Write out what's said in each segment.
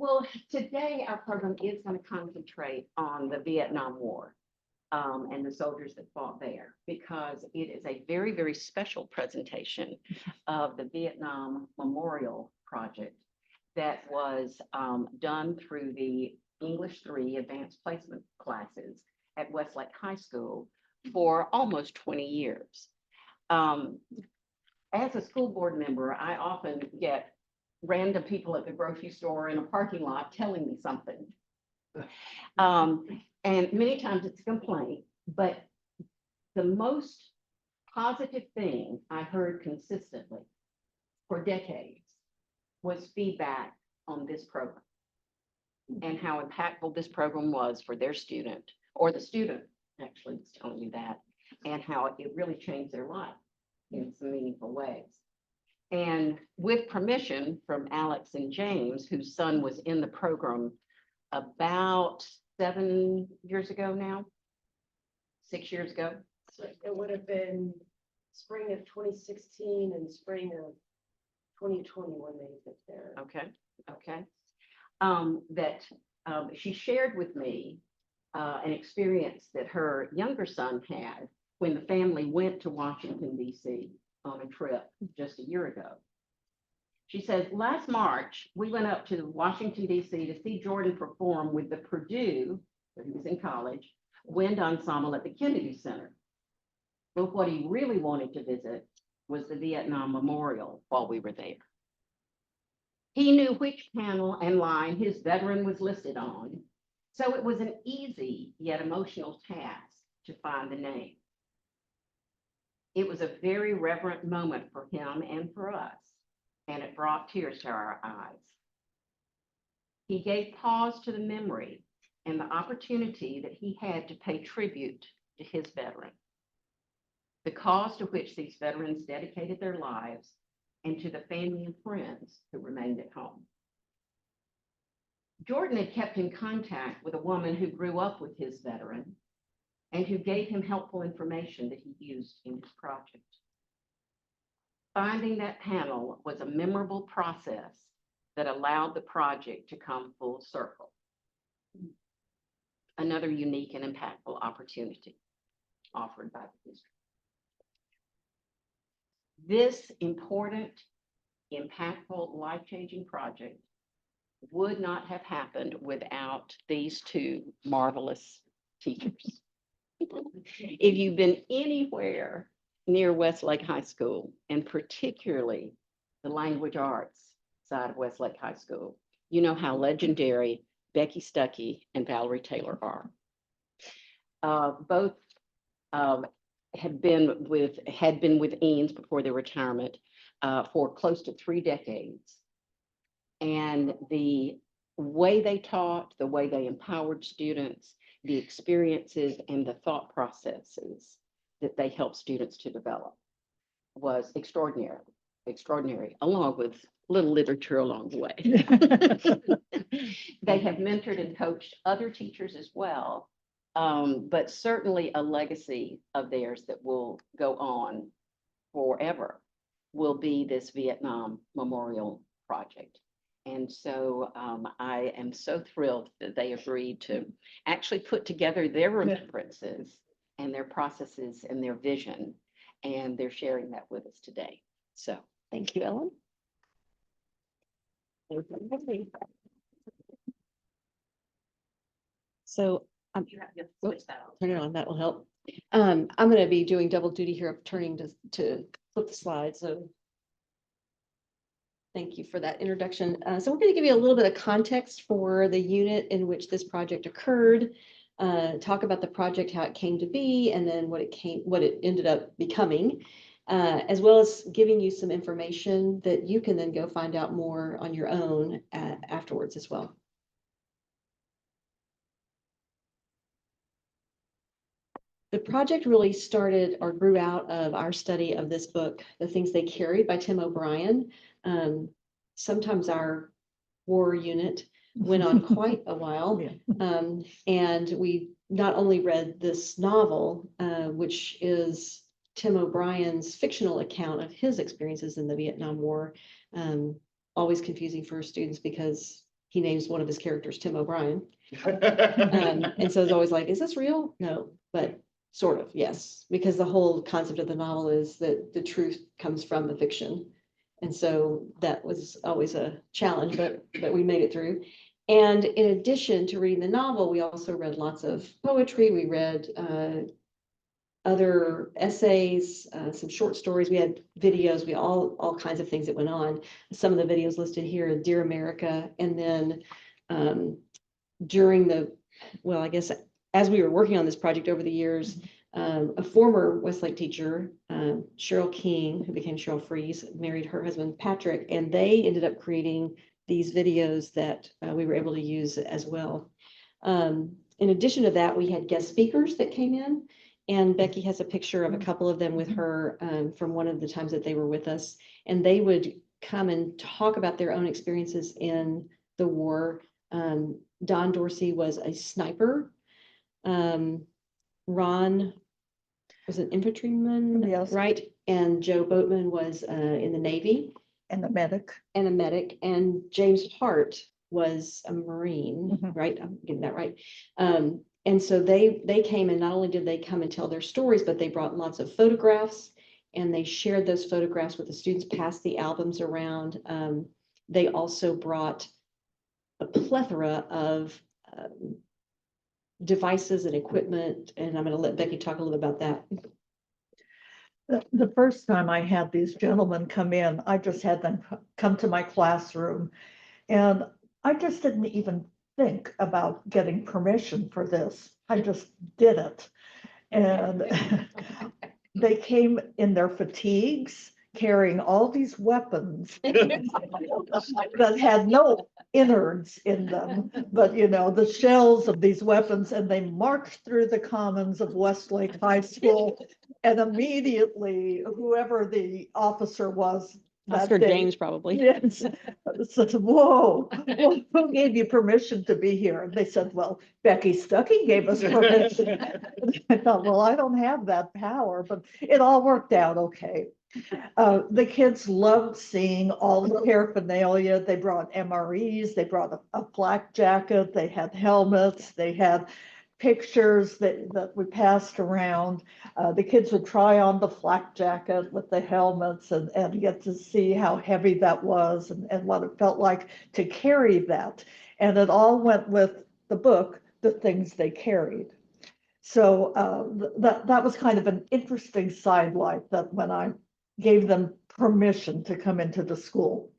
Well, today our program is going to concentrate on the Vietnam War and the soldiers that fought there, because it is a very, very special presentation of the Vietnam Memorial Project that was done through the English 3 advanced placement classes at Westlake High School for almost 20 years. As a school board member, I often get random people at the grocery store in a parking lot telling me something. And many times it's a complaint, but the most positive thing I heard consistently for decades was feedback on this program and how impactful this program was for their student, or the student actually was telling you that, and how it really changed their life in some meaningful ways. And with permission from Alex and James, whose son was in the program about 7 years ago now, 6 years ago. So it would have been spring of 2016 and spring of 2020 when they get there. Okay. She shared with me an experience that her younger son had when the family went to Washington, D.C. on a trip just a year ago. She says, last March, we went up to Washington, D.C. to see Jordan perform with the Purdue, where he was in college, wind ensemble at the Kennedy Center. But what he really wanted to visit was the Vietnam Memorial while we were there. He knew which panel and line his veteran was listed on, so it was an easy yet emotional task to find the name. It was a very reverent moment for him and for us, and it brought tears to our eyes. He gave pause to the memory and the opportunity that he had to pay tribute to his veteran, the cause to which these veterans dedicated their lives, and to the family and friends who remained at home. Jordan had kept in contact with a woman who grew up with his veteran and who gave him helpful information that he used in his project. Finding that panel was a memorable process that allowed the project to come full circle. Another unique and impactful opportunity offered by the district. This important, impactful, life-changing project would not have happened without these two marvelous teachers. If you've been anywhere near Westlake High School, and particularly the language arts side of Westlake High School, you know how legendary Becky Stuckey and Valerie Taylor are. Both had been with Eanes before their retirement for close to 3 decades. And the way they taught, the way they empowered students, the experiences and the thought processes that they helped students to develop was extraordinary, along with little literature along the way. They have mentored and coached other teachers as well, but certainly a legacy of theirs that will go on forever will be this Vietnam Memorial Project. And so I am so thrilled that they agreed to actually put together their remembrances and their processes and their vision, and they're sharing that with us today. So thank you, Ellen. So You have to switch that on. turn it on, that will help. I'm going to be doing double duty here of turning to flip the slide. So thank you for that introduction. So we're going to give you a little bit of context for the unit in which this project occurred, talk about the project, how it came to be, and then what it ended up becoming, as well as giving you some information that you can then go find out more on your own afterwards as well. The project really started or grew out of our study of this book, The Things They Carried by Tim O'Brien. Sometimes our war unit went on quite a while. And we not only read this novel, which is Tim O'Brien's fictional account of his experiences in the Vietnam War, always confusing for students because he names one of his characters Tim O'Brien. And so it's always like, is this real? No, but sort of, yes, because the whole concept of the novel is that the truth comes from the fiction. And so that was always a challenge, but we made it through. And in addition to reading the novel, we also read lots of poetry. We read other essays, some short stories. We had videos, we all kinds of things that went on. Some of the videos listed here, Dear America, and then during the, well, I guess as we were working on this project over the years, a former Westlake teacher, Cheryl King, who became Cheryl Freeze, married her husband Patrick, and they ended up creating these videos that we were able to use as well. In addition to that, we had guest speakers that came in, and Becky has a picture of a couple of them with her from one of the times that they were with us, and they would come and talk about their own experiences in the war. Don Dorsey was a sniper. Ron was an infantryman, Yes. right? And Joe Boatman was in the Navy. And the medic. And a medic. And James Hart was a Marine, Mhm. right? I'm getting that right. And so they came, and not only did they come and tell their stories, but they brought lots of photographs, and they shared those photographs with the students, passed the albums around. They also brought a plethora of devices and equipment, and I'm going to let Becky talk a little about that. The first time I had these gentlemen come in, I just had them come to my classroom, and I just didn't even think about getting permission for this. I just did it. And they came in their fatigues, carrying all these weapons that had no innards in them, but the shells of these weapons, and they marched through the commons of Westlake High School, and immediately whoever the officer was that Oscar day, James, probably. yes, said, whoa, who gave you permission to be here? And they said, well, Becky Stuckey gave us permission. I thought, well, I don't have that power, but it all worked out okay. The kids loved seeing all the paraphernalia. They brought MREs, they brought a flak jacket, they had helmets, they had pictures that we passed around. The kids would try on the flak jacket with the helmets and get to see how heavy that was and what it felt like to carry that. And it all went with the book, The Things They Carried. So that was kind of an interesting sidelight, that when I gave them permission to come into the school.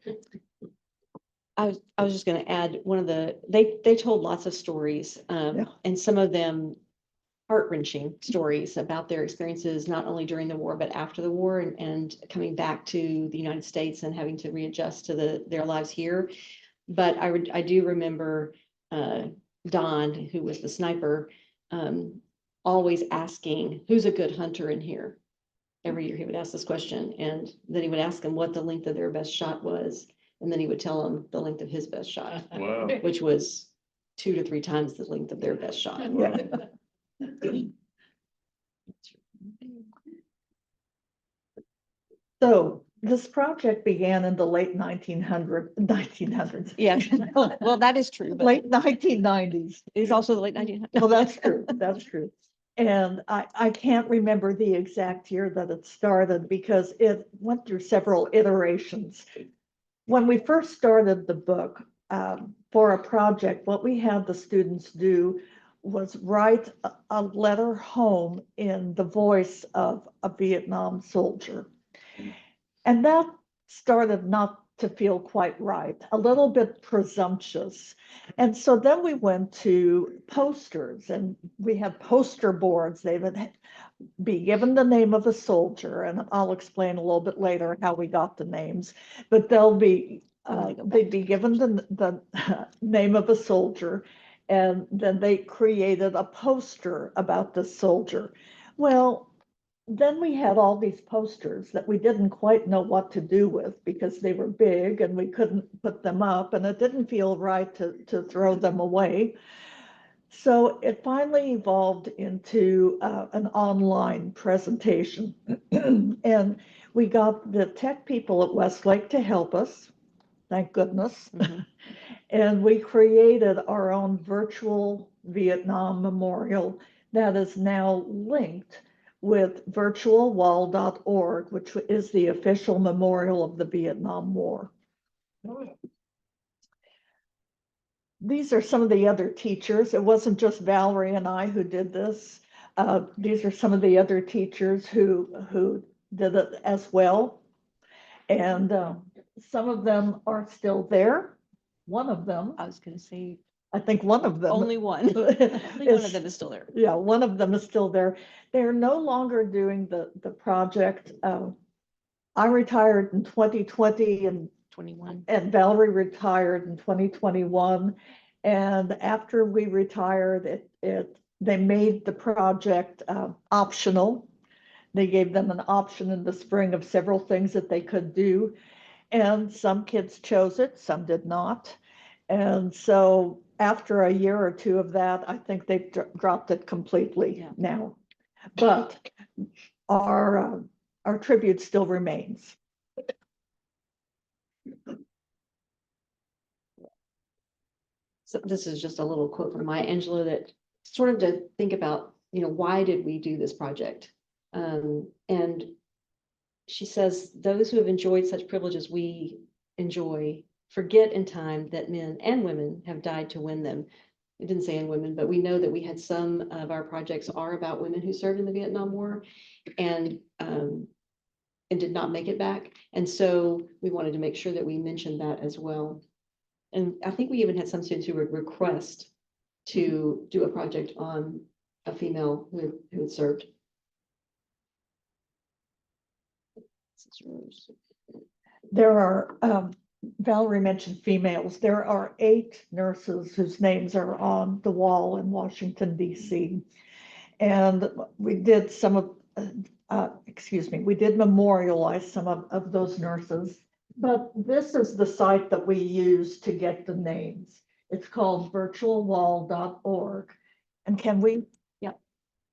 I was just going to add one of they told lots of stories, Yeah. and some of them heart-wrenching stories about their experiences, not only during the war, but after the war, and coming back to the United States and having to readjust to their lives here. But I do remember Don, who was the sniper, always asking, who's a good hunter in here? Every year he would ask this question, and then he would ask them what the length of their best shot was. And then he would tell them the length of his best shot, Wow. which was 2 to 3 times the length of their best shot. Yeah. So this project began in the late 1900s. Yes, well, that is true, but Late 1990s. it is also the late 1900s. Well, that's true, that's true. And I can't remember the exact year that it started because it went through several iterations. When we first started the book for a project, what we had the students do was write a letter home in the voice of a Vietnam soldier. And that started not to feel quite right, a little bit presumptuous. And so then we went to posters, and we had poster boards. They would be given the name of a soldier, and I'll explain a little bit later how we got the names, but they'd be given the name of a soldier, and then they created a poster about the soldier. Well, then we had all these posters that we didn't quite know what to do with because they were big and we couldn't put them up, and it didn't feel right to throw them away. So it finally evolved into an online presentation. And we got the tech people at Westlake to help us. thank goodness. Mhm. And we created our own virtual Vietnam memorial that is now linked with virtualwall.org, which is the official memorial of the Vietnam War. These are some of the other teachers. It wasn't just Valerie and I who did this. These are some of the other teachers who did it as well. And some of them are still there. One of them, I was gonna say, I think one of them. only one. Only one of is- them is still there. Yeah, one of them is still there. They're no longer doing the project. I retired in 2020 21. and Valerie retired in 2021. And after we retired, they made the project optional. They gave them an option in the spring of several things that they could do. And some kids chose it, some did not. And so after a year or two of that, I think they've dropped it completely Yeah. now. But our tribute still remains. So this is just a little quote from Maya Angelou that sort of to think about, why did we do this project? And she says, those who have enjoyed such privileges we enjoy forget in time that men and women have died to win them. It didn't say in women, but we know that we had some of our projects are about women who served in the Vietnam War and did not make it back. And so we wanted to make sure that we mentioned that as well. And I think we even had some students who would request to do a project on a female who had served. There are, Valerie mentioned females. There are 8 nurses whose names are on the wall in Washington, D.C. And we did we did memorialize some of those nurses. But this is the site that we use to get the names. It's called virtualwall.org. And can we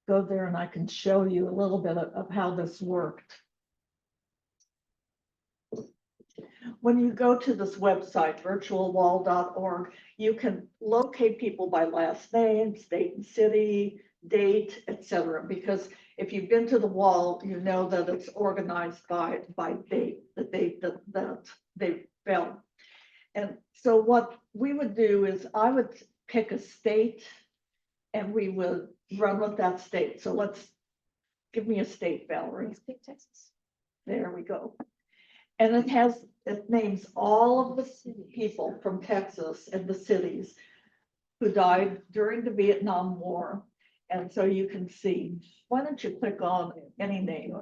go there and I can show you a little bit of how this worked. When you go to this website, virtualwall.org, you can locate people by last name, state and city, date, etc. Because if you've been to the wall, you know that it's organized by date, the date that they fell. And so what we would do is I would pick a state and we would run with that state. So give me a state, Valerie. Let's pick Texas. There we go. And it names all of the people from Texas and the cities who died during the Vietnam War. And so you can see, why don't you click on any name?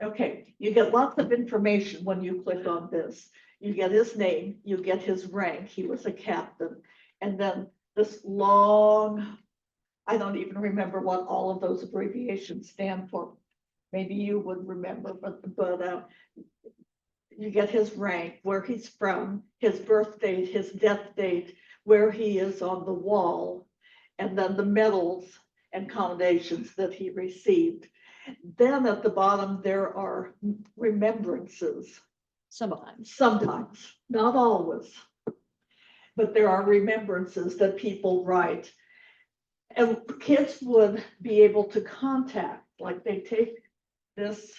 Okay, you get lots of information when you click on this. You get his name, you get his rank, he was a captain. And then this long, I don't even remember what all of those abbreviations stand for. Maybe you would remember, but you get his rank, where he's from, his birth date, his death date, where he is on the wall, and then the medals and commendations that he received. Then at the bottom, there are remembrances. Sometimes, not always. But there are remembrances that people write. And kids would be able to contact, like they take this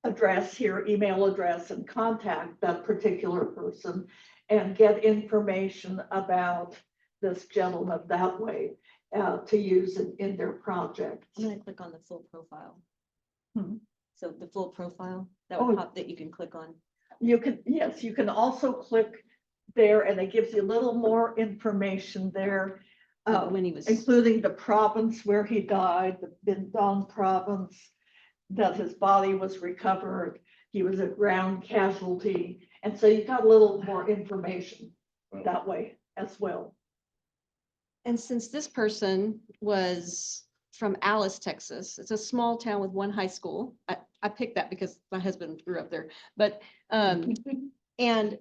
address here, email address, and contact that particular person and get information about this gentleman that way to use in their project. I'm going to click on the full profile. Hmm. So the full profile that would pop that you can click on. Yes, you can also click there and it gives you a little more information there. When he was Including the province where he died, the Binh Dong province, that his body was recovered. He was a ground casualty. And so you got a little more information that way as well. And since this person was from Alice, Texas, it's a small town with one high school. I picked that because my husband grew up there, but and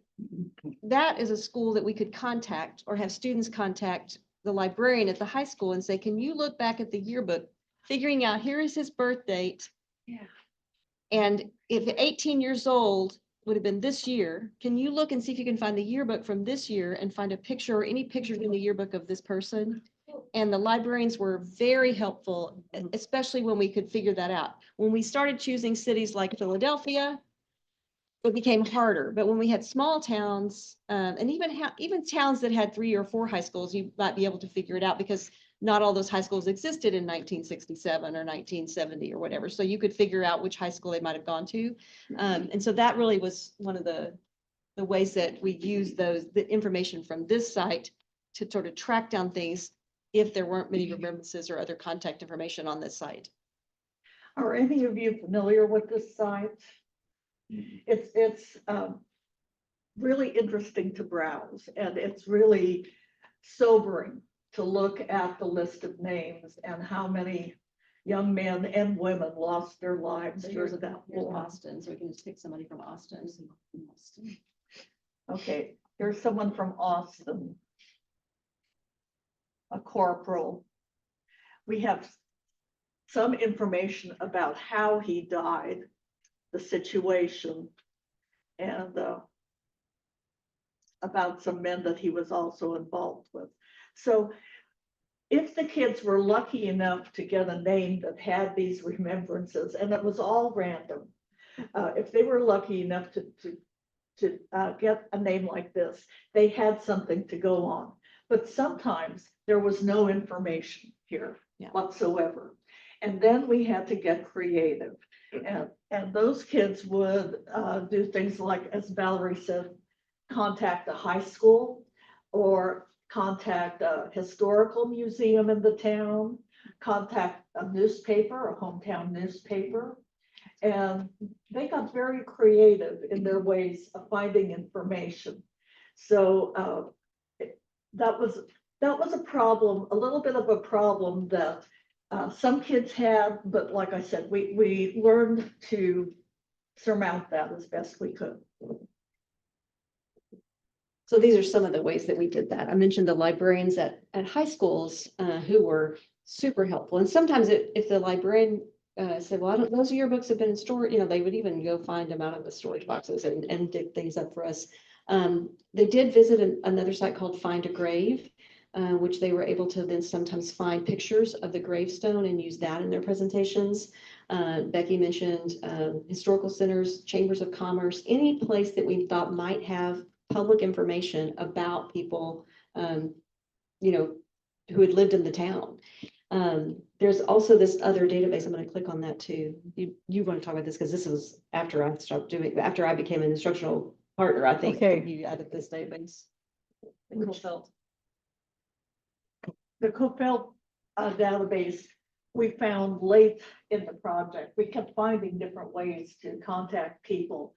that is a school that we could contact or have students contact the librarian at the high school and say, can you look back at the yearbook, figuring out here is his birth date. Yeah. And if at 18 years old, would have been this year. Can you look and see if you can find the yearbook from this year and find a picture or any pictures in the yearbook of this person? And the librarians were very helpful, especially when we could figure that out. When we started choosing cities like Philadelphia, it became harder. But when we had small towns, and even towns that had 3 or 4 high schools, you might be able to figure it out because not all those high schools existed in 1967 or 1970 or whatever. So you could figure out which high school they might have gone to. And so that really was one of the ways that we use the information from this site to sort of track down things if there weren't many remembrances or other contact information on this site. Are any of you familiar with this site? It's really interesting to browse, and it's really sobering to look at the list of names and how many young men and women lost their lives during that war. Austin, so we can just pick somebody from Austin. Okay, here's someone from Austin, a corporal. We have some information about how he died, the situation, and about some men that he was also involved with. So if the kids were lucky enough to get a name that had these remembrances, and it was all random, if they were lucky enough to get a name like this, they had something to go on. But sometimes there was no information here whatsoever. And then we had to get creative. And those kids would do things like, as Valerie said, contact a high school or contact a historical museum in the town, contact a newspaper, a hometown newspaper. And they got very creative in their ways of finding information. So that was a problem, a little bit of a problem that some kids had, but like I said, we learned to surmount that as best we could. So these are some of the ways that we did that. I mentioned the librarians at high schools who were super helpful. And sometimes if the librarian said, well, those yearbooks have been stored, they would even go find them out of the storage boxes and dig things up for us. They did visit another site called Find a Grave, which they were able to then sometimes find pictures of the gravestone and use that in their presentations. Becky mentioned historical centers, chambers of commerce, any place that we thought might have public information about people, who had lived in the town. There's also this other database. I'm going to click on that too. You want to talk about this because this was after I became an instructional partner, I think. Okay. You added this database. Kohlfeldt. The Kohlfeldt database we found late in the project. We kept finding different ways to contact people.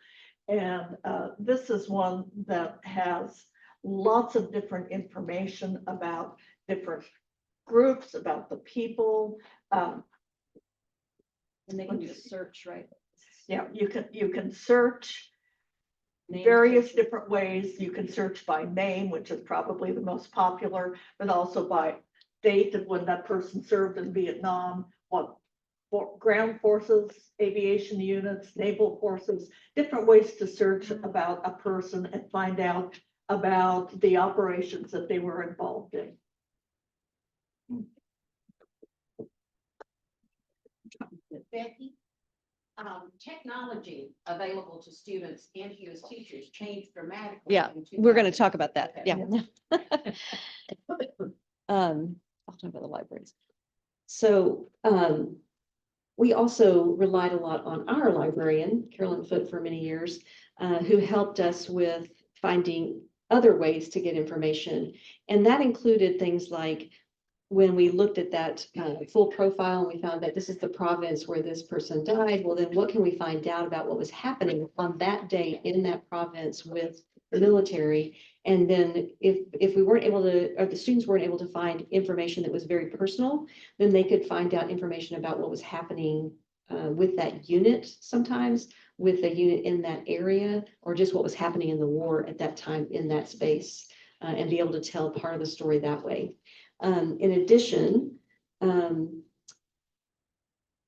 And this is one that has lots of different information about different groups, about the people. And they can do a search, right? Yeah, you can search Name various search. different ways. You can search by name, which is probably the most popular, but also by date of when that person served in Vietnam, what ground forces, aviation units, naval forces, different ways to search about a person and find out about the operations that they were involved in. Becky, technology available to students and you as teachers changed dramatically. Yeah, in we're going to 2000. talk about that. Okay. Yeah. I'll talk about the libraries. So we also relied a lot on our librarian, Carolyn Foote, for many years, who helped us with finding other ways to get information. And that included things like when we looked at that full profile and we found that this is the province where this person died, well, then what can we find out about what was happening on that day in that province with the military? And then if we weren't able to, or the students weren't able to find information that was very personal, then they could find out information about what was happening with that unit sometimes, with the unit in that area, or just what was happening in the war at that time in that space, and be able to tell part of the story that way. In addition,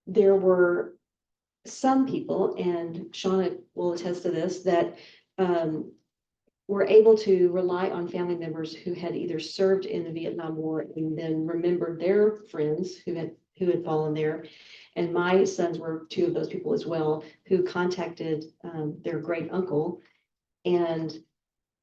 there were some people, and Shauna will attest to this, that were able to rely on family members who had either served in the Vietnam War and then remembered their friends who had fallen there. And my sons were two of those people as well, who contacted their great uncle and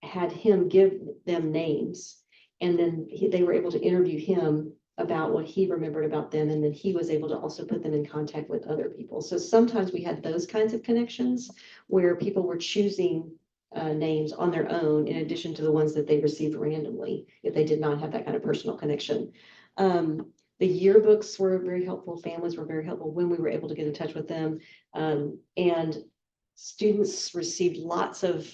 had him give them names. And then they were able to interview him about what he remembered about them. And then he was able to also put them in contact with other people. So sometimes we had those kinds of connections where people were choosing names on their own in addition to the ones that they received randomly if they did not have that kind of personal connection. The yearbooks were very helpful. Families were very helpful when we were able to get in touch with them. And students received lots of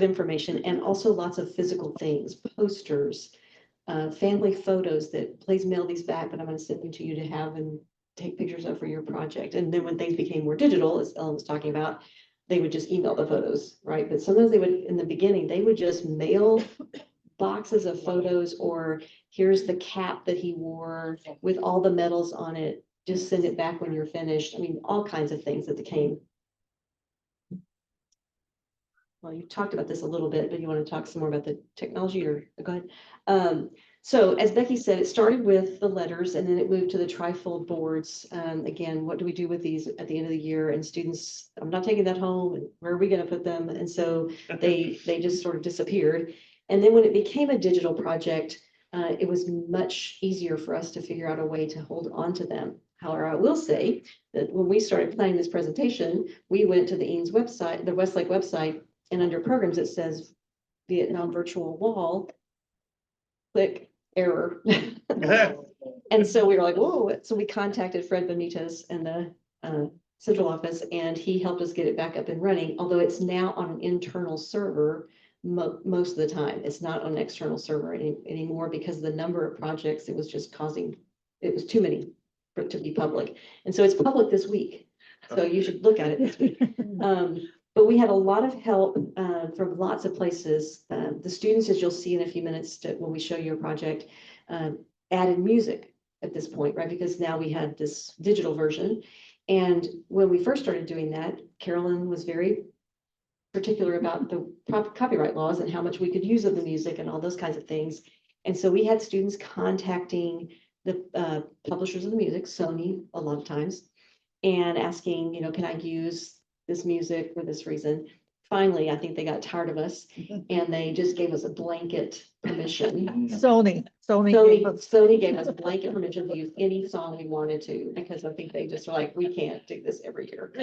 information and also lots of physical things, posters, family photos that please mail these back, but I'm going to send them to you to have and take pictures of for your project. And then when things became more digital, as Ellen was talking about, they would just email the photos, right? But sometimes they would, in the beginning, they would just mail boxes of photos, or here's the cap that he wore with all the medals on it. Just send it back when you're finished. I mean, all kinds of things that came. Well, you talked about this a little bit, but you want to talk some more about the technology, or go ahead. So as Becky said, it started with the letters and then it moved to the trifold boards. Again, what do we do with these at the end of the year? And students, I'm not taking that home, and where are we going to put them? And so they just sort of disappeared. And then when it became a digital project, it was much easier for us to figure out a way to hold on to them. However, I will say that when we started planning this presentation, we went to the Eanes website, the Westlake website, and under programs, it says Vietnam Virtual Wall, click error. And so we were like, whoa. So we contacted Fred Benitez in the central office, and he helped us get it back up and running, although it's now on an internal server most of the time. It's not on an external server anymore because the number of projects, it was too many for it to be public. And so it's public this week. So you should look at it this week. But we had a lot of help from lots of places. The students, as you'll see in a few minutes when we show you a project, added music at this point, right? Because now we had this digital version. And when we first started doing that, Carolyn was very particular about the copyright laws and how much we could use of the music and all those kinds of things. And so we had students contacting the publishers of the music, Sony, a lot of times, and asking, can I use this music for this reason? Finally, I think they got tired of us and they just gave us a blanket permission. Sony Gave us blanket permission to use any song we wanted to, because I think they just were like, we can't do this every year.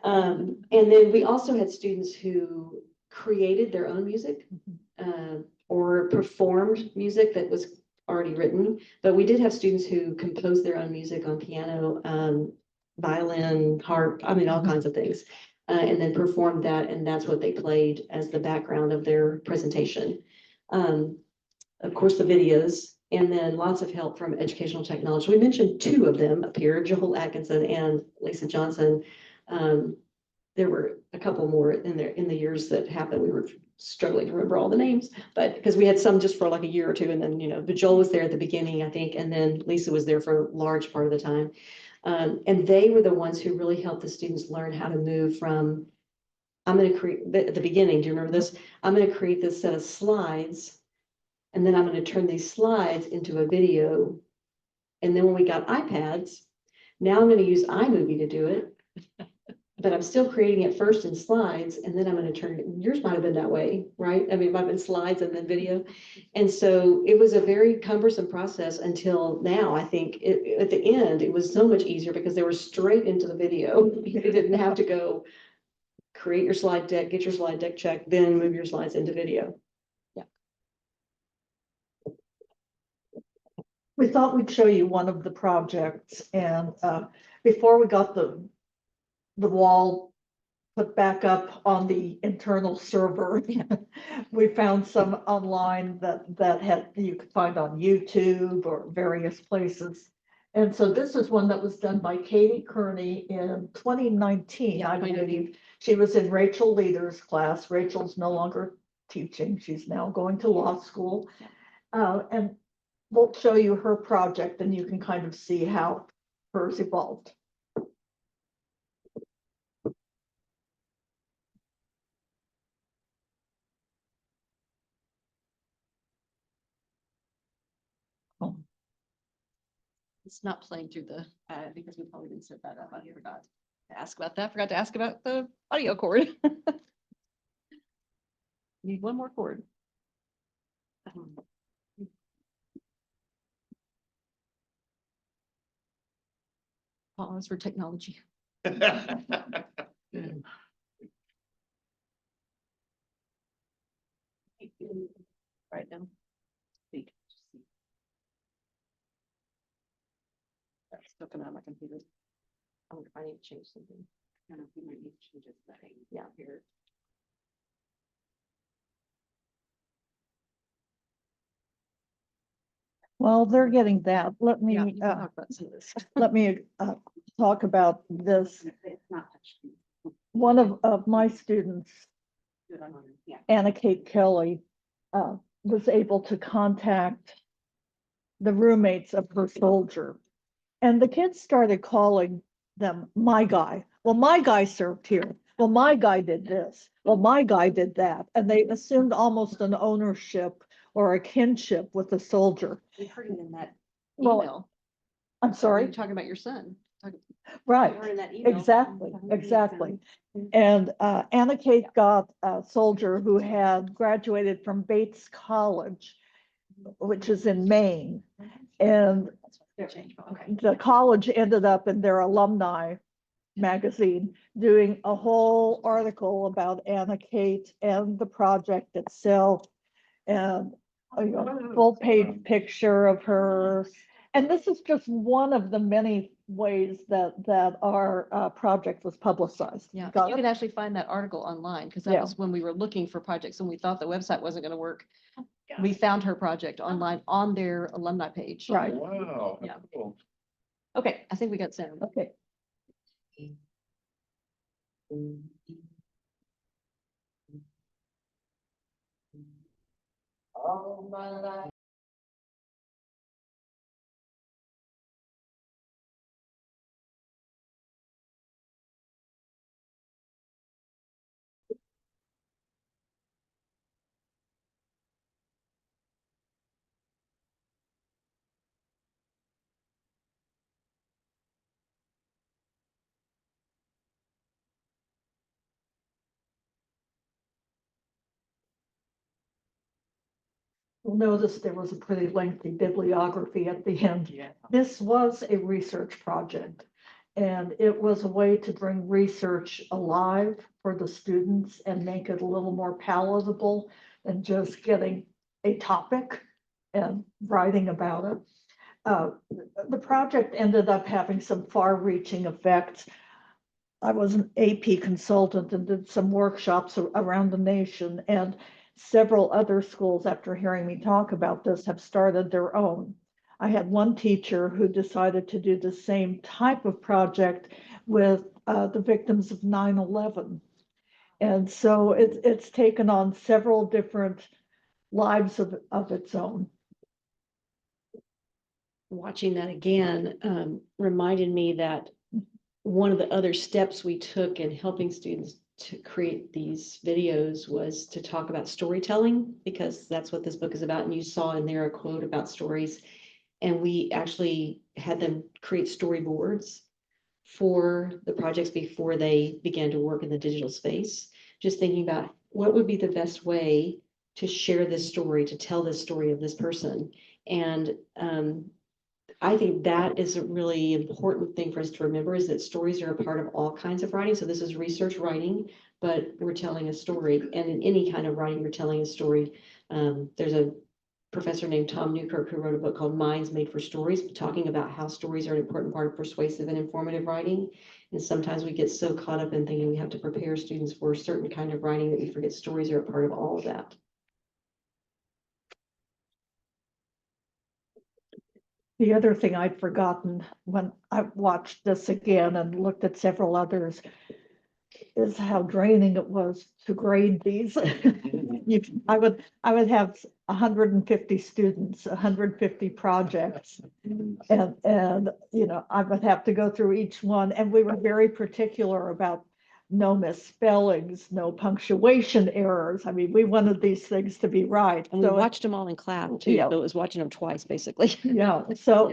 And then we also had students who created their own music or performed music that was already written. But we did have students who composed their own music on piano, violin, harp, I mean, all kinds of things. And then performed that, and that's what they played as the background of their presentation. Of course, the videos, and then lots of help from educational technology. We mentioned two of them up here, Joel Atkinson and Lisa Johnson. There were a couple more in the years that happened. We were struggling to remember all the names, but because we had some just for like a year or two, and then, but Joel was there at the beginning, I think, and then Lisa was there for a large part of the time. And they were the ones who really helped the students learn how to move from, I'm going to create, at the beginning, do you remember this? I'm going to create this set of slides, and then I'm going to turn these slides into a video. And then when we got iPads, now I'm going to use iMovie to do it. But I'm still creating it first in slides, and then I'm going to turn it. Yours might have been that way, right? I mean, it might have been slides and then video. And so it was a very cumbersome process until now. I think at the end, it was so much easier because they were straight into the video. You didn't have to go create your slide deck, get your slide deck checked, then move your slides into video. Yeah. We thought we'd show you one of the projects, and before we got the wall put back up on the internal server, we found some online that you could find on YouTube or various places. And so this is one that was done by Katie Kearney in 2019, I believe. She was in Rachel Leader's class. Rachel's no longer teaching. She's now going to law school. And we'll show you her project, and you can kind of see how hers evolved. It's not playing through the, because we probably didn't set that up. I forgot to ask about that. Forgot to ask about the audio cord. Need one more cord. Pause for technology. Right now. That's still coming on my computer. Oh, I need to change something. I don't know if you might need to change it setting. Yeah, here. Well, they're getting that. Let Yeah, me, you can talk about some of this. let me, talk about this. It's not touchscreen. One of my students, Good on you. Yeah. Anna Kate Kelly, was able to contact the roommates of her soldier. And the kids started calling them my guy. Well, my guy served here. Well, my guy did this. Well, my guy did that. And they assumed almost an ownership or a kinship with the soldier. We heard it in that Well, email. I'm You're sorry, talking about your son. right, We heard in that email. exactly, exactly. And Anna Kate got a soldier who had graduated from Bates College, which is in Maine. And Okay. the college ended up in their alumni magazine doing a whole article about Anna Kate and the project itself, and a full page picture of her. And this is just one of the many ways that our project was publicized. Yeah, Got you it? can actually find that article online, because that Yeah. was when we were looking for projects and we thought the website wasn't gonna work. We found her project online on their alumni page. Right. Wow. Yeah. Cool. Okay, I think we got sound. Okay. You'll notice there was a pretty lengthy bibliography at the end. Yeah. This was a research project, and it was a way to bring research alive for the students and make it a little more palatable than just getting a topic and writing about it. The project ended up having some far-reaching effects. I was an AP consultant and did some workshops around the nation, and several other schools, after hearing me talk about this, have started their own. I had one teacher who decided to do the same type of project with the victims of 9/11. And so it's taken on several different lives of its own. Watching that again reminded me that one of the other steps we took in helping students to create these videos was to talk about storytelling, because that's what this book is about. And you saw in there a quote about stories. And we actually had them create storyboards for the projects before they began to work in the digital space. Just thinking about what would be the best way to share this story, to tell this story of this person. And I think that is a really important thing for us to remember, is that stories are a part of all kinds of writing. So this is research writing, but we're telling a story. And in any kind of writing, we're telling a story. There's a professor named Tom Newkirk who wrote a book called Minds Made for Stories, talking about how stories are an important part of persuasive and informative writing. And sometimes we get so caught up in thinking we have to prepare students for a certain kind of writing that we forget stories are a part of all of that. The other thing I'd forgotten when I watched this again and looked at several others is how draining it was to grade these. I would have 150 students, 150 projects, and you know, I would have to go through each one, and we were very particular about no misspellings, no punctuation errors. I mean, we wanted these things to be right. And we So watched them all in class too, Yeah. but it was watching them twice, basically. yeah, so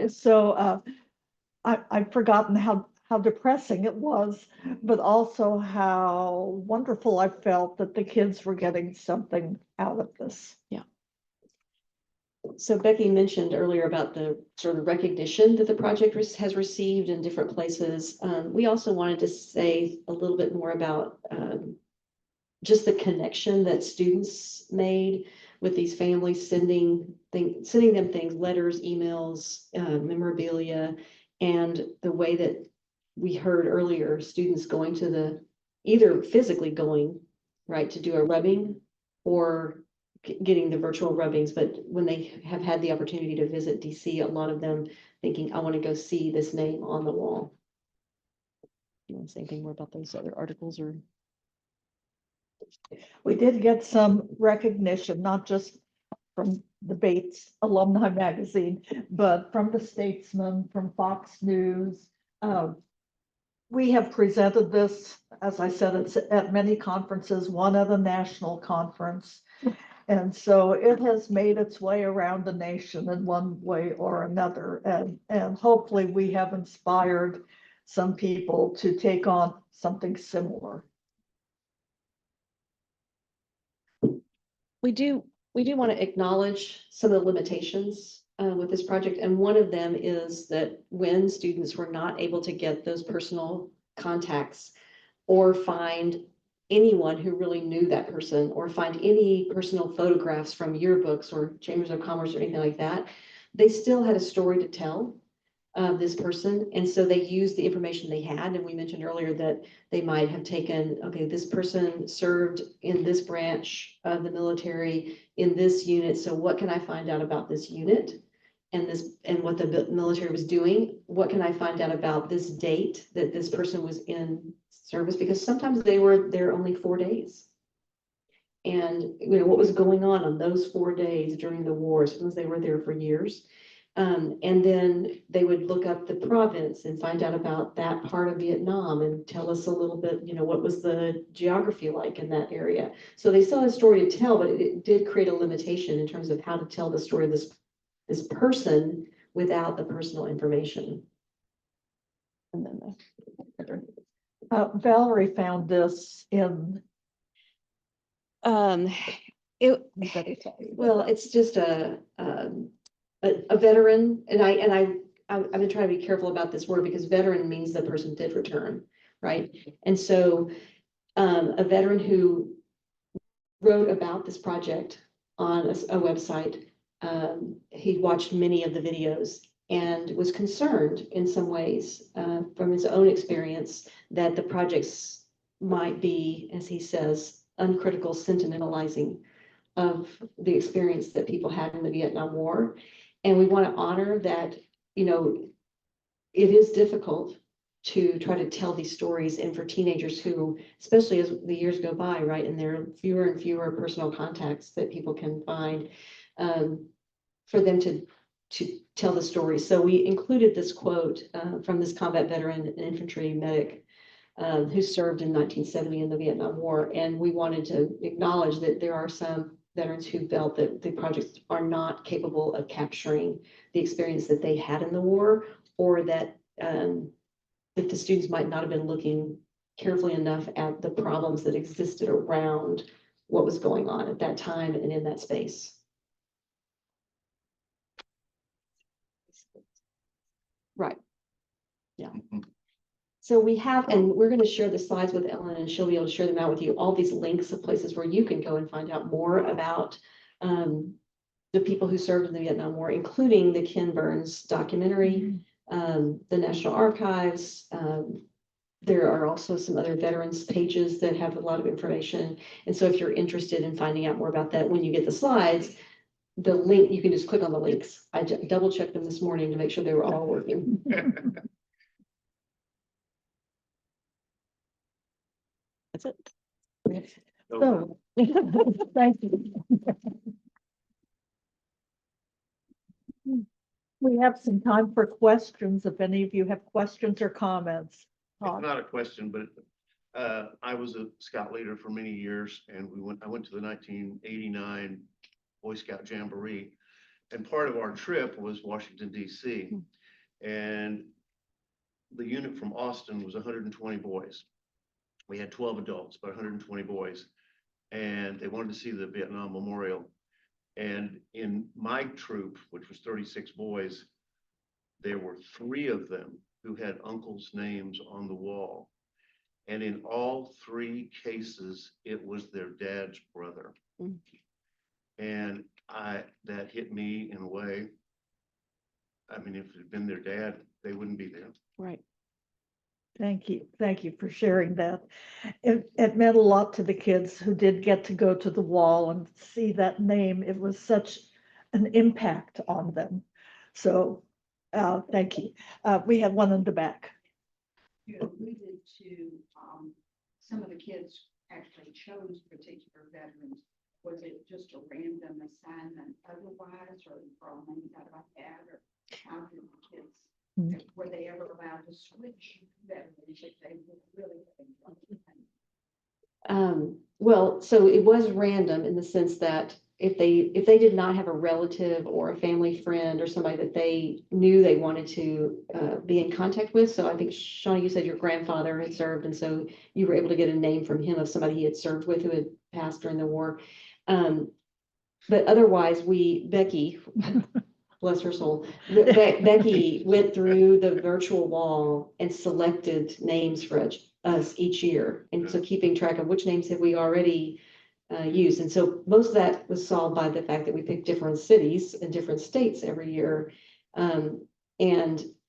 I've forgotten how depressing it was, but also how wonderful I felt that the kids were getting something out of this. So Becky mentioned earlier about the sort of recognition that the project has received in different places. We also wanted to say a little bit more about just the connection that students made with these families, sending them things, letters, emails, memorabilia, and the way that we heard earlier, students going to either physically going, right, to do a rubbing or getting the virtual rubbings, but when they have had the opportunity to visit DC, a lot of them thinking, I want to go see this name on the wall. You want to say anything more about those other articles or? We did get some recognition, not just from the Bates Alumni Magazine, but from the Statesman, from Fox News. We have presented this, as I said, it's at many conferences, one at a national conference. And so it has made its way around the nation in one way or another. And hopefully we have inspired some people to take on something similar. We do want to acknowledge some of the limitations with this project. And one of them is that when students were not able to get those personal contacts or find anyone who really knew that person or find any personal photographs from yearbooks or chambers of commerce or anything like that, they still had a story to tell of this person. And so they used the information they had. And we mentioned earlier that they might have taken, okay, this person served in this branch of the military in this unit. So what can I find out about this unit? And what the military was doing? What can I find out about this date that this person was in service? Because sometimes they were there only 4 days. And what was going on those 4 days during the war, sometimes they were there for years. And then they would look up the province and find out about that part of Vietnam and tell us a little bit, what was the geography like in that area. So they still had a story to tell, but it did create a limitation in terms of how to tell the story of this person without the personal information. And then Valerie found this in. well, it's just a veteran, and I've been trying to be careful about this word because veteran means the person did return, right? And so a veteran who wrote about this project on a website, he watched many of the videos and was concerned in some ways from his own experience that the projects might be, as he says, uncritical sentimentalizing of the experience that people had in the Vietnam War. And we want to honor that, it is difficult to try to tell these stories, and for teenagers who, especially as the years go by, right, and there are fewer and fewer personal contacts that people can find, for them to tell the story. So we included this quote from this combat veteran and infantry medic who served in 1970 in the Vietnam War. And we wanted to acknowledge that there are some veterans who felt that the projects are not capable of capturing the experience that they had in the war, or that the students might not have been looking carefully enough at the problems that existed around what was going on at that time and in that space. Right. Yeah. So we have, and we're going to share the slides with Ellen, and she'll be able to share them out with you, all these links of places where you can go and find out more about the people who served in the Vietnam War, including the Ken Burns documentary, the National Archives. There are also some other veterans pages that have a lot of information. And so if you're interested in finding out more about that, when you get the slides, the link, you can just click on the links. I double checked them this morning to make sure they were all working. That's it. So, thank you. We have some time for questions, if any of you have questions or comments. It's not a question, but I was a scout leader for many years, and I went to the 1989 Boy Scout Jamboree, and part of our trip was Washington, DC. And the unit from Austin was 120 boys. We had 12 adults, but 120 boys. And they wanted to see the Vietnam Memorial. And in my troop, which was 36 boys, there were 3 of them who had uncles' names on the wall. And in all 3 cases, it was their dad's brother. Mm. And that hit me in a way. I mean, if it had been their dad, they wouldn't be there. Right. Thank you. Thank you for sharing that. It meant a lot to the kids who did get to go to the wall and see that name. It was such an impact on them. So, thank you. We have one in the back. You alluded to, some of the kids actually chose particular veterans. Was it just a random assignment otherwise, or all names out of a hat, or how did the kids, were they ever allowed to switch veterans if they were really having trouble? Well, so it was random in the sense that if they did not have a relative or a family friend or somebody that they knew they wanted to be in contact with. So I think, Shauna, you said your grandfather had served, and so you were able to get a name from him of somebody he had served with who had passed during the war. But otherwise, Becky, bless her soul, Becky went through the virtual wall and selected names for us each year. And so keeping track of which names have we already used. And so most of that was solved by the fact that we picked different cities and different states every year. And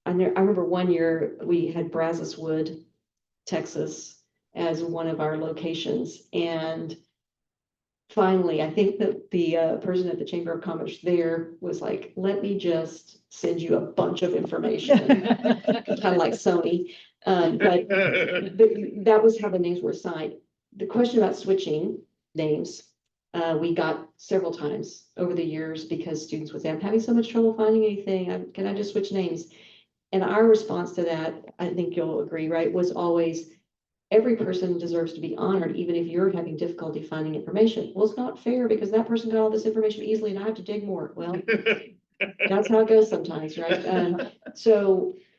I remember one year we had Brazos Wood, Texas, as one of our locations. And finally, I think that the person at the Chamber of Commerce there was like, let me just send you a bunch of information, kind of like Sony. But that was how the names were assigned. The question about switching names, we got several times over the years because students would say, I'm having so much trouble finding anything. Can I just switch names? And our response to that, I think you'll agree, right, was always, every person deserves to be honored, even if you're having difficulty finding information. Well, it's not fair because that person got all this information easily and I have to dig more. Well, that's how it goes sometimes, right?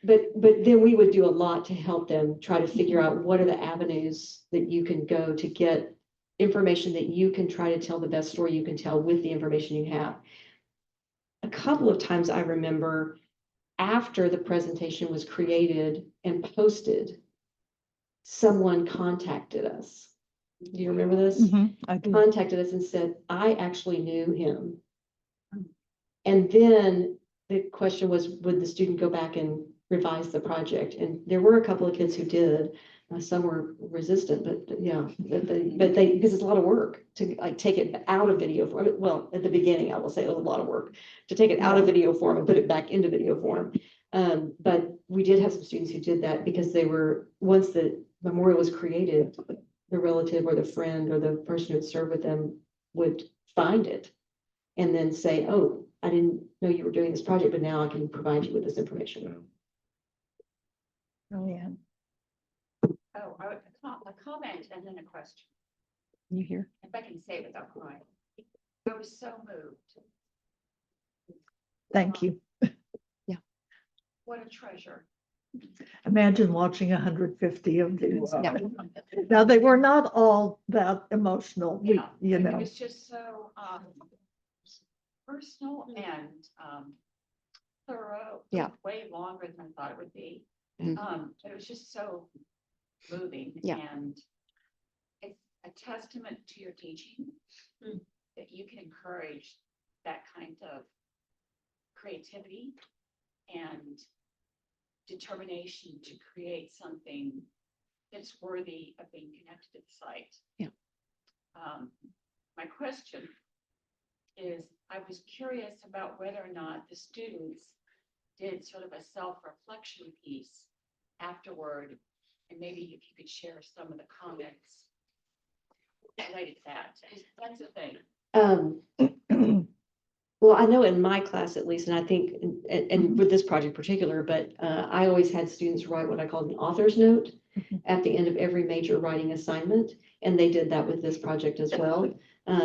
But then we would do a lot to help them try to figure out what are the avenues that you can go to get information that you can try to tell the best story you can tell with the information you have. A couple of times I remember after the presentation was created and posted, someone contacted us. Do you remember this? I do. Contacted us and said, I actually knew him. And then the question was, would the student go back and revise the project? And there were a couple of kids who did. Some were resistant, but yeah, but they, because it's a lot of work to like take it out of video form. Well, at the beginning, I will say it was a lot of work to take it out of video form and put it back into video form. But we did have some students who did that because they were, once the memorial was created, the relative or the friend or the person who had served with them would find it and then say, oh, I didn't know you were doing this project, but now I can provide you with this information. Oh, yeah. Oh, a comment and then a question, You hear? if I can say it without crying. I was so moved. Thank you. What a treasure. Imagine watching 150 of these. Yeah. Now, they were not all that emotional, Yeah, you It know. was just so personal and thorough. Yeah. Way longer than I thought it would be. Mhm. It was just so moving. Yeah. And it's a testament to your teaching that you can encourage that kind of creativity and determination to create something that's worthy of being connected to the site. Yeah. My question is, I was curious about whether or not the students did sort of a self-reflection piece afterward, and maybe if you could share some of the comments related to that. That's the thing. Well, I know in my class at least, and I think, and with this project in particular, but I always had students write what I called an author's note at the end of every major writing assignment. And they did that with this project as well,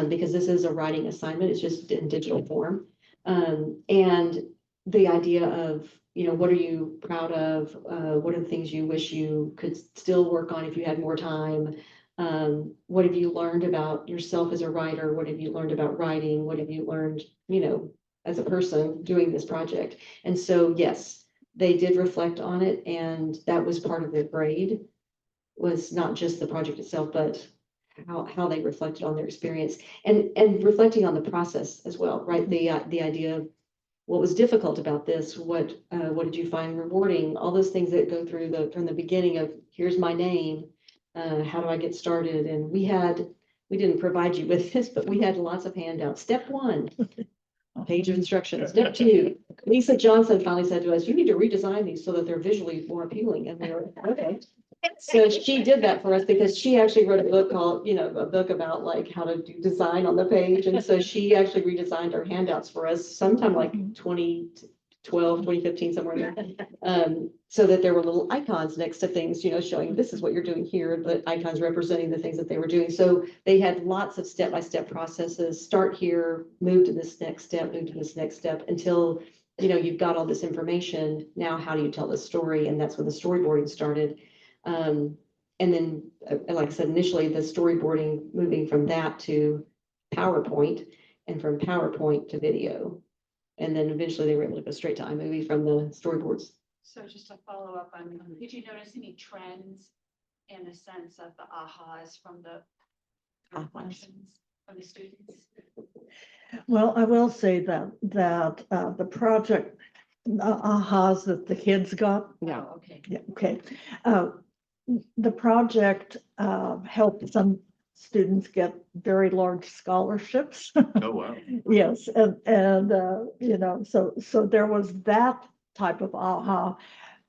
because this is a writing assignment. It's just in digital form. And the idea of you know, what are you proud of? What are the things you wish you could still work on if you had more time? What have you learned about yourself as a writer? What have you learned about writing? What have you learned, you know, as a person doing this project? And so, yes, they did reflect on it, and that was part of their grade, was not just the project itself, but how they reflected on their experience and reflecting on the process as well, right? The idea of what was difficult about this, what did you find rewarding? All those things that go through from the beginning of, here's my name, how do I get started? And we didn't provide you with this, but we had lots of handouts. Step 1, page of instructions. Step 2, Lisa Johnson finally said to us, you need to redesign these so that they're visually more appealing. And we were, okay. So she did that for us because she actually wrote a book called, you know, a book about like how to do design on the page. And so she actually redesigned our handouts for us sometime like 2012, 2015, somewhere in there. So that there were little icons next to things, you know, showing this is what you're doing here, but icons representing the things that they were doing. So they had lots of step-by-step processes, start here, move to this next step, move to this next step until, you know, you've got all this information. Now, how do you tell the story? And that's when the storyboarding started. And then, like I said, initially the storyboarding, moving from that to PowerPoint and from PowerPoint to video. And then eventually they were able to go straight to iMovie from the storyboards. So just to follow up on, did you notice any trends in a sense of the ahas from the Ahas. reflections from the students? Well, I will say that the project ahas that the kids got. Yeah. Oh, okay. Yeah, okay. The project helped some students get very large scholarships. Oh, wow. Yes, and you know, so there was that type of aha,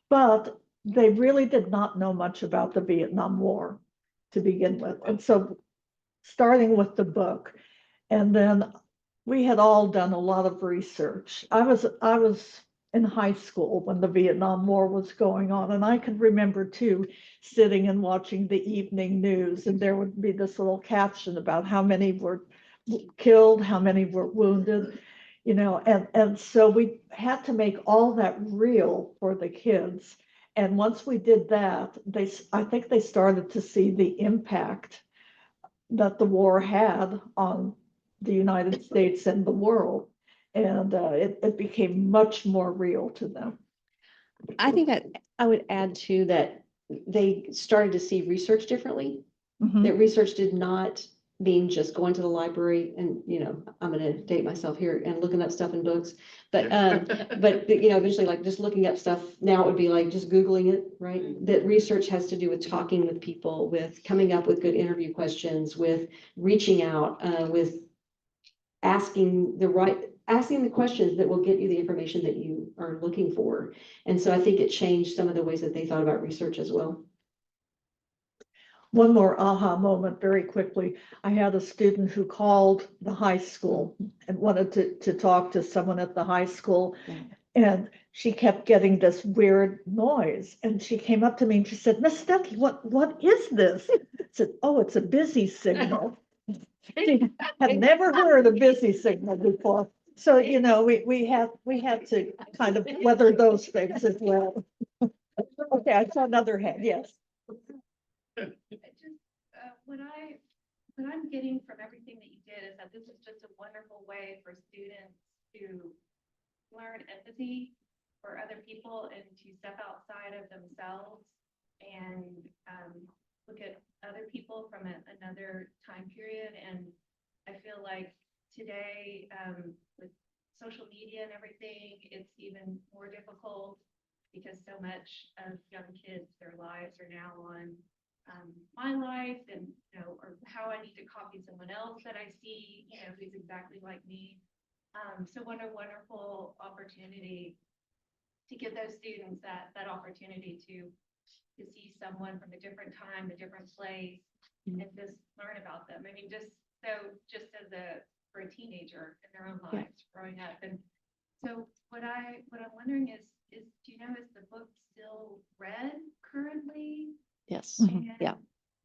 but they really did not know much about the Vietnam War to begin with. And so starting with the book, and then we had all done a lot of research. I was in high school when the Vietnam War was going on, and I can remember too sitting and watching the evening news, and there would be this little caption about how many were killed, how many were wounded, you know, and so we had to make all that real for the kids. And once we did that, I think they started to see the impact that the war had on the United States and the world. And it became much more real to them. I think that I would add to that they started to see research differently. Mhm. That research did not mean just going to the library and, you know, I'm going to date myself here and looking up stuff in books. But, you know, eventually like just looking up stuff now it would be like just Googling it, right? That research has to do with talking with people, with coming up with good interview questions, with reaching out, with asking the questions that will get you the information that you are looking for. And so I think it changed some of the ways that they thought about research as well. One more aha moment very quickly. I had a student who called the high school and wanted to talk to someone at the high school. Yeah. And she kept getting this weird noise. And she came up to me and she said, Miss Stuckey, what is this? I said, oh, it's a busy signal. She had never heard a busy signal before. So, you know, we had to kind of weather those things as well. Okay, I saw another hand, yes. What I'm getting from everything that you did is that this is just a wonderful way for students to learn empathy for other people and to step outside of themselves and look at other people from another time period. And I feel like today, with social media and everything, it's even more difficult because so much of young kids, their lives are now on my life and, you know, or how I need to copy someone else that I see, you know, who's exactly like me. So what a wonderful opportunity to give those students that opportunity to see someone from a different time, a different place, and just learn about them. I mean, just as for a teenager in their own lives growing up. And so what I'm wondering is do you know, is the book still read currently? Yes. Mhm. Yeah.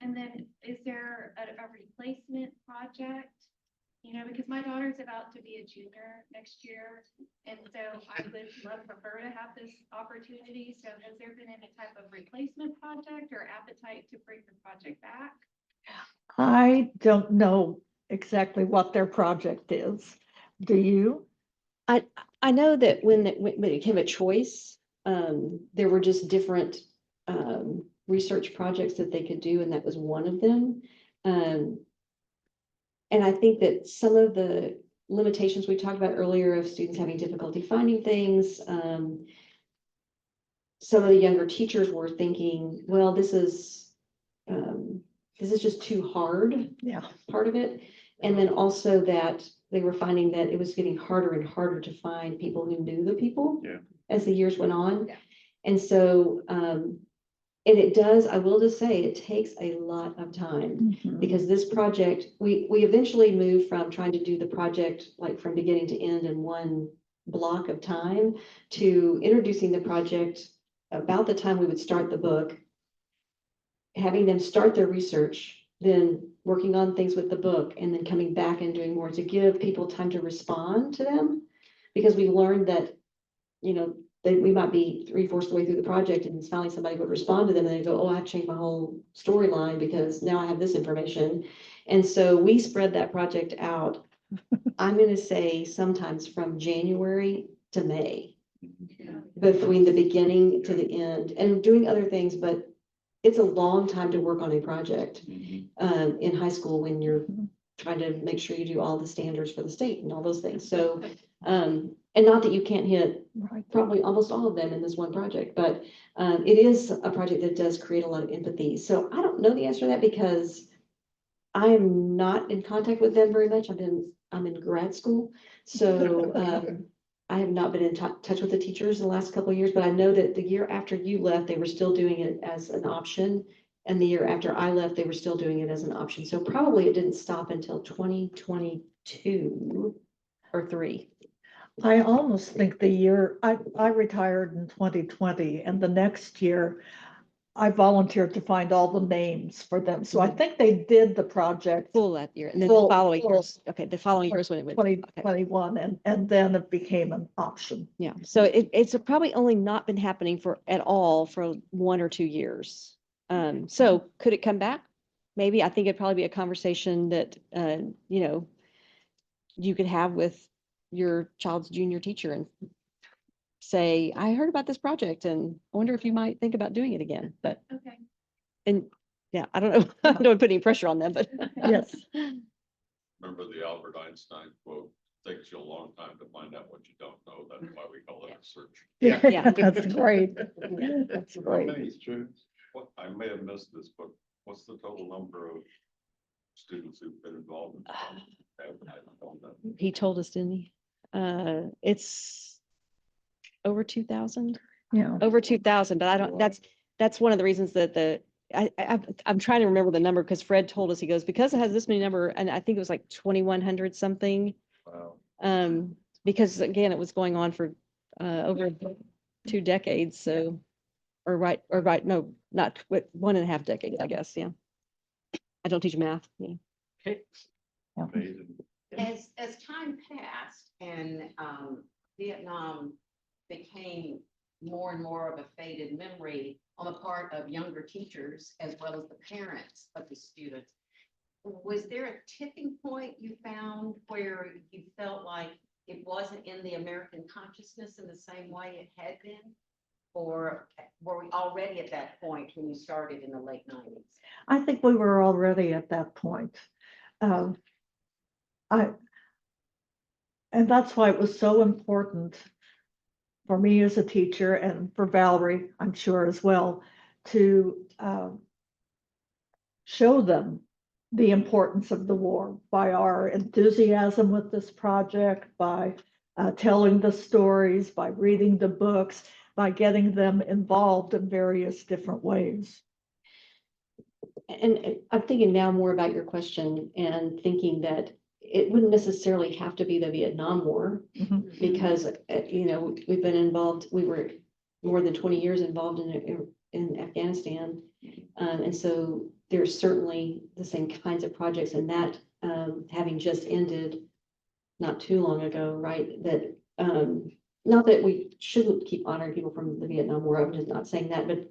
And then is there a replacement project You know, because my daughter's about to be a junior next year, and so I would love for her to have this opportunity. So has there been any type of replacement project or appetite to bring the project back? I don't know exactly what their project is. Do you? I know that when when it became a choice, there were just different research projects that they could do, and that was one of them. And I think that some of the limitations we talked about earlier of students having difficulty finding things, some of the younger teachers were thinking, well, this is just too hard, Yeah. part of it. And then also that they were finding that it was getting harder and harder to find people who knew the people Yeah. as the years went on. Yeah. And so, and it does, I will just say, it takes a lot of time. Mhm. Because this project, we eventually moved from trying to do the project like from beginning to end in one block of time to introducing the project about the time we would start the book, having them start their research, then working on things with the book, and then coming back and doing more to give people time to respond to them. Because we learned that, you know, that we might be 3/4 of the way through the project and finally somebody would respond to them and they go, oh, I have changed my whole storyline because now I have this information. And so we spread that project out. I'm gonna say sometimes from January to May, between the beginning to the end, and doing other things, but it's a long time to work on a project in high school when you're trying to make sure you do all the standards for the state and all those things. So, and not that you can't hit Right. probably almost all of them in this one project, but it is a project that does create a lot of empathy. So I don't know the answer to that because I am not in contact with them very much. I'm in grad school. So I have not been in touch with the teachers in the last couple of years, but I know that the year after you left, they were still doing it as an option. And the year after I left, they were still doing it as an option. So probably it didn't stop until 2022 or 3. I almost think the year, I retired in 2020, and the next year I volunteered to find all the names for them. So I think they did the project Full that year, and then Full- the following full. years, okay, the following years when it went. okay. 2021, and then it became an option. Yeah, so it's probably only not been happening at all for 1 or 2 years. So could it come back? Maybe. I think it'd probably be a conversation that, you know, you could have with your child's junior teacher and say, I heard about this project and I wonder if you might think about doing it again. But, Okay. and yeah, I don't know. I don't put any pressure on them, but. Yes. Remember the Albert Einstein quote, takes you a long time to find out what you don't know. That's why we call it research. Yeah. Yeah. That's great. That's How great. many students? What, I may have missed this, but what's the total number of students who've been involved in the project? I don't know. He told us, didn't he? It's over 2,000. Yeah. Over 2,000, but I don't, that's one of the reasons that I'm trying to remember the number because Fred told us, he goes, because it has this many number, and I think it was like 2,100 something. Wow. Because again, it was going on for over 2 decades, so, no, not, 1.5 decades, I guess, yeah. I don't teach math, yeah. Amazing. As time passed and Vietnam became more and more of a faded memory on the part of younger teachers as well as the parents of the students, was there a tipping point you found where you felt like it wasn't in the American consciousness in the same way it had been? Or were we already at that point when you started in the late 90s? I think we were already at that point. And that's why it was so important for me as a teacher and for Valerie, I'm sure as well, to show them the importance of the war by our enthusiasm with this project, by telling the stories, by reading the books, by getting them involved in various different ways. And I'm thinking now more about your question and thinking that it wouldn't necessarily have to be the Vietnam War Mhm. because, you know, we've been involved, we were more than 20 years involved in Afghanistan. And so there's certainly the same kinds of projects in that having just ended not too long ago, right? That, not that we shouldn't keep honoring people from the Vietnam War, I'm just not saying that, but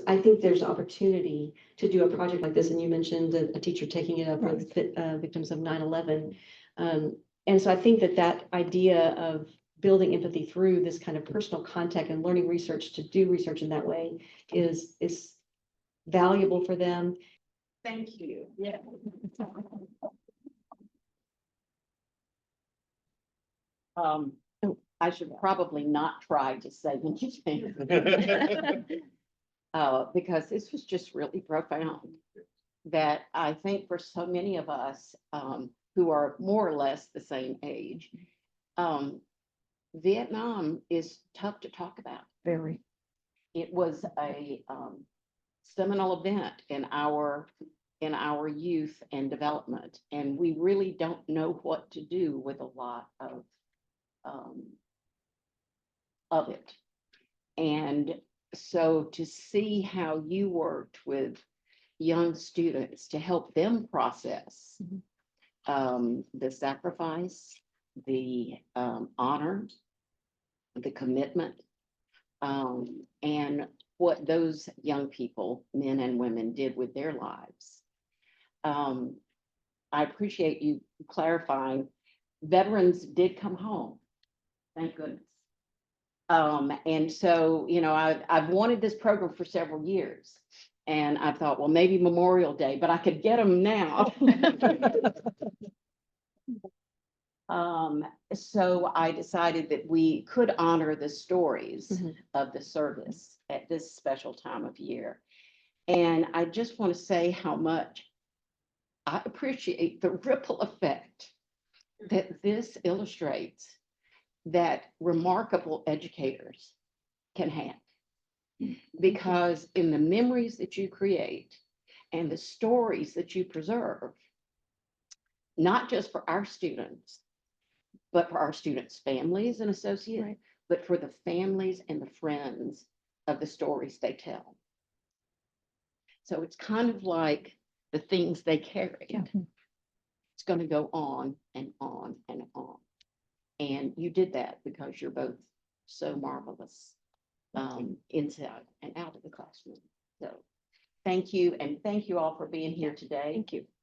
I think there's opportunity to do a project like this, and you mentioned a teacher taking it up with victims of 9/11. And so I think that idea of building empathy through this kind of personal contact and learning research to do research in that way is valuable for them. Thank you. Yeah. I should probably not try to say anything. Because this was just really profound. That I think for so many of us, who are more or less the same age, Vietnam is tough to talk about. Very. It was a, seminal event in our youth and development, and we really don't know what to do with a lot of it. And so to see how you worked with young students to help them process the sacrifice, the honor, the commitment, and what those young people, men and women, did with their lives. I appreciate you clarifying. Veterans did come home, thank goodness. And so, you know, I've wanted this program for several years. And I thought, well, maybe Memorial Day, but I could get them now. So I decided that we could honor the stories of the service at this special time of year. And I just want to say how much I appreciate the ripple effect that this illustrates that remarkable educators can have. Because in the memories that you create and the stories that you preserve, not just for our students, but for our students' families and associates, but for the families and the friends of the stories they tell. So it's kind of like the things they carry. It's going to go on and on and on. And you did that because you're both so marvelous inside and out of the classroom. So thank you. And thank you all for being here today. Thank you.